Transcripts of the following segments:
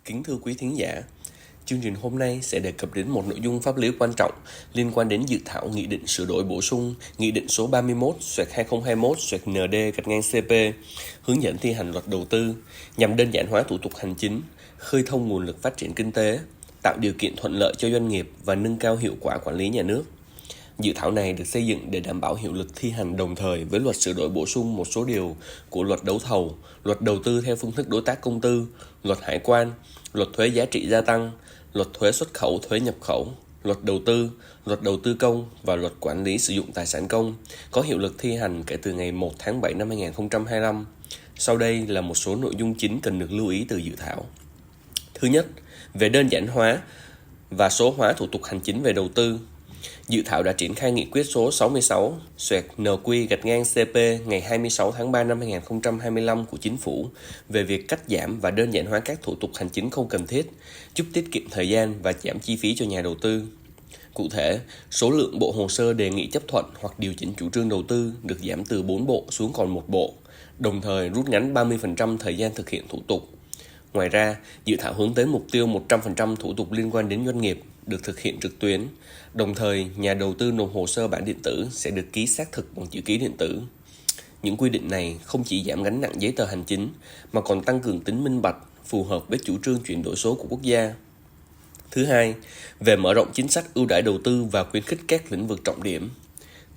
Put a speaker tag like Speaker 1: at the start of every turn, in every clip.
Speaker 1: Kính thưa quý thính giả, chương trình hôm nay sẽ đề cập đến một nội dung pháp lý quan trọng liên quan đến dự thảo nghị định sửa đổi bổ sung Nghị định số 31/2021/ND-CP hướng dẫn thi hành luật đầu tư nhằm đơn giản hóa thủ tục hành chính, khơi thông nguồn lực phát triển kinh tế, tạo điều kiện thuận lợi cho doanh nghiệp và nâng cao hiệu quả quản lý nhà nước. Dự thảo này được xây dựng để đảm bảo hiệu lực thi hành đồng thời với luật sửa đổi bổ sung một số điều của luật đấu thầu, luật đầu tư theo phương thức đối tác công tư, luật hải quan, luật thuế giá trị gia tăng, luật thuế xuất khẩu, thuế nhập khẩu, luật đầu tư công và luật quản lý sử dụng tài sản công, có hiệu lực thi hành kể từ ngày 1 tháng 7 năm 2025. Sau đây là một số nội dung chính cần được lưu ý từ dự thảo. Thứ nhất, về đơn giản hóa và số hóa thủ tục hành chính về đầu tư. Dự thảo đã triển khai nghị quyết số 66/NQ-CP ngày 26 tháng 3 năm 2025 của Chính phủ về việc cắt giảm và đơn giản hóa các thủ tục hành chính không cần thiết, giúp tiết kiệm thời gian và giảm chi phí cho nhà đầu tư. Cụ thể, số lượng bộ hồ sơ đề nghị chấp thuận hoặc điều chỉnh chủ trương đầu tư được giảm từ 4 bộ xuống còn 1 bộ, đồng thời rút ngắn 30% thời gian thực hiện thủ tục. Ngoài ra, dự thảo hướng tới mục tiêu 100% thủ tục liên quan đến doanh nghiệp được thực hiện trực tuyến, đồng thời nhà đầu tư nộp hồ sơ bản điện tử sẽ được ký xác thực bằng chữ ký điện tử. Những quy định này không chỉ giảm gánh nặng giấy tờ hành chính mà còn tăng cường tính minh bạch, phù hợp với chủ trương chuyển đổi số của quốc gia. Thứ hai, về mở rộng chính sách ưu đãi đầu tư và khuyến khích các lĩnh vực trọng điểm.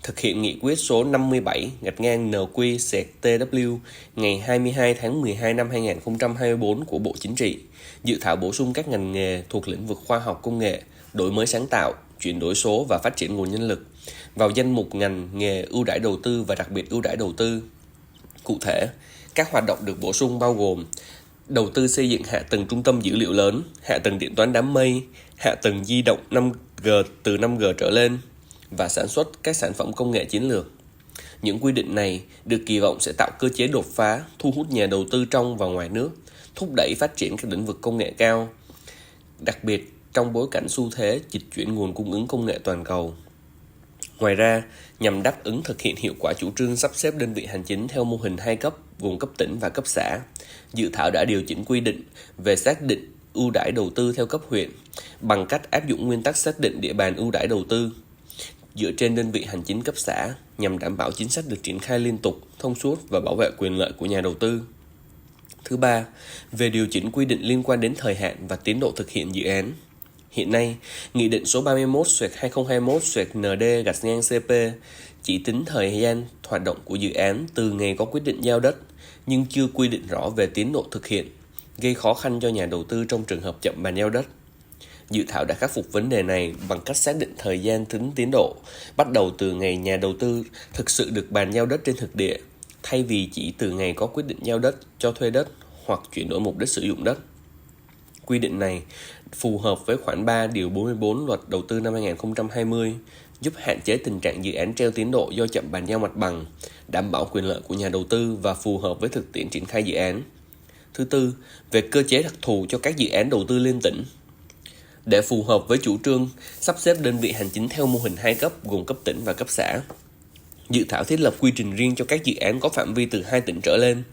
Speaker 1: Thực hiện nghị quyết số 57/NQ-TW ngày 22 tháng 12 năm 2024 của Bộ Chính trị, dự thảo bổ sung các ngành nghề thuộc lĩnh vực khoa học công nghệ, đổi mới sáng tạo, chuyển đổi số và phát triển nguồn nhân lực vào danh mục ngành nghề ưu đãi đầu tư và đặc biệt ưu đãi đầu tư. Cụ thể, các hoạt động được bổ sung bao gồm đầu tư xây dựng hạ tầng trung tâm dữ liệu lớn, hạ tầng điện toán đám mây, hạ tầng di động 5G từ 5G trở lên, và sản xuất các sản phẩm công nghệ chiến lược. Những quy định này được kỳ vọng sẽ tạo cơ chế đột phá, thu hút nhà đầu tư trong và ngoài nước, thúc đẩy phát triển các lĩnh vực công nghệ cao, đặc biệt trong bối cảnh xu thế dịch chuyển nguồn cung ứng công nghệ toàn cầu. Ngoài ra, nhằm đáp ứng thực hiện hiệu quả chủ trương sắp xếp đơn vị hành chính theo mô hình 2 cấp, gồm cấp tỉnh và cấp xã, dự thảo đã điều chỉnh quy định về xác định ưu đãi đầu tư theo cấp huyện bằng cách áp dụng nguyên tắc xác định địa bàn ưu đãi đầu tư dựa trên đơn vị hành chính cấp xã nhằm đảm bảo chính sách được triển khai liên tục, thông suốt và bảo vệ quyền lợi của nhà đầu tư. Thứ ba, về điều chỉnh quy định liên quan đến thời hạn và tiến độ thực hiện dự án. Hiện nay, Nghị định số 31/2021/ND-CP chỉ tính thời gian hoạt động của dự án từ ngày có quyết định giao đất, nhưng chưa quy định rõ về tiến độ thực hiện, gây khó khăn cho nhà đầu tư trong trường hợp chậm bàn giao đất. Dự thảo đã khắc phục vấn đề này bằng cách xác định thời gian tính tiến độ, bắt đầu từ ngày nhà đầu tư thực sự được bàn giao đất trên thực địa, thay vì chỉ từ ngày có quyết định giao đất, cho thuê đất hoặc chuyển đổi mục đích sử dụng đất. Quy định này phù hợp với khoản 3 điều 44 Luật Đầu tư năm 2020, giúp hạn chế tình trạng dự án treo tiến độ do chậm bàn giao mặt bằng, đảm bảo quyền lợi của nhà đầu tư và phù hợp với thực tiễn triển khai dự án. Thứ tư, về cơ chế đặc thù cho các dự án đầu tư liên tỉnh. Để phù hợp với chủ trương sắp xếp đơn vị hành chính theo mô hình 2 cấp gồm cấp tỉnh và cấp xã, dự thảo thiết lập quy trình riêng cho các dự án có phạm vi từ 2 tỉnh trở lên.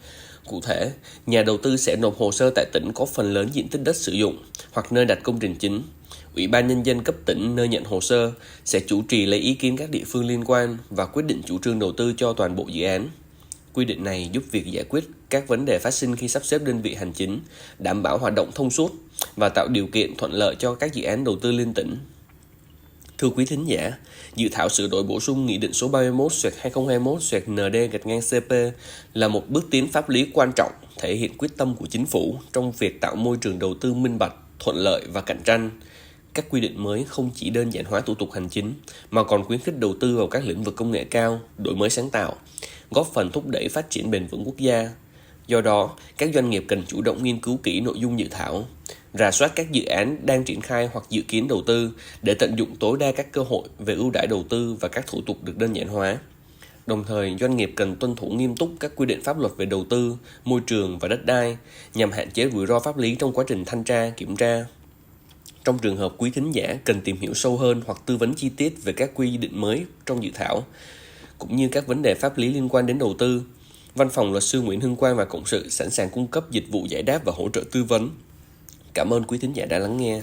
Speaker 1: Cụ thể, nhà đầu tư sẽ nộp hồ sơ tại tỉnh có phần lớn diện tích đất sử dụng hoặc nơi đặt công trình chính. Ủy ban Nhân dân cấp tỉnh nơi nhận hồ sơ sẽ chủ trì lấy ý kiến các địa phương liên quan và quyết định chủ trương đầu tư cho toàn bộ dự án. Quy định này giúp việc giải quyết các vấn đề phát sinh khi sắp xếp đơn vị hành chính, đảm bảo hoạt động thông suốt và tạo điều kiện thuận lợi cho các dự án đầu tư liên tỉnh. Thưa quý thính giả, dự thảo sửa đổi bổ sung Nghị định số 31/2021/ND-CP là một bước tiến pháp lý quan trọng thể hiện quyết tâm của Chính phủ trong việc tạo môi trường đầu tư minh bạch, thuận lợi và cạnh tranh. Các quy định mới không chỉ đơn giản hóa thủ tục hành chính mà còn khuyến khích đầu tư vào các lĩnh vực công nghệ cao, đổi mới sáng tạo, góp phần thúc đẩy phát triển bền vững quốc gia. Do đó, các doanh nghiệp cần chủ động nghiên cứu kỹ nội dung dự thảo, rà soát các dự án đang triển khai hoặc dự kiến đầu tư để tận dụng tối đa các cơ hội về ưu đãi đầu tư và các thủ tục được đơn giản hóa. Đồng thời, doanh nghiệp cần tuân thủ nghiêm túc các quy định pháp luật về đầu tư, môi trường và đất đai nhằm hạn chế rủi ro pháp lý trong quá trình thanh tra, kiểm tra. Trong trường hợp quý thính giả cần tìm hiểu sâu hơn hoặc tư vấn chi tiết về các quy định mới trong dự thảo, cũng như các vấn đề pháp lý liên quan đến đầu tư, Văn phòng Luật sư Nguyễn Hưng Quang và Cộng sự sẵn sàng cung cấp dịch vụ giải đáp và hỗ trợ tư vấn. Cảm ơn quý thính giả đã lắng nghe.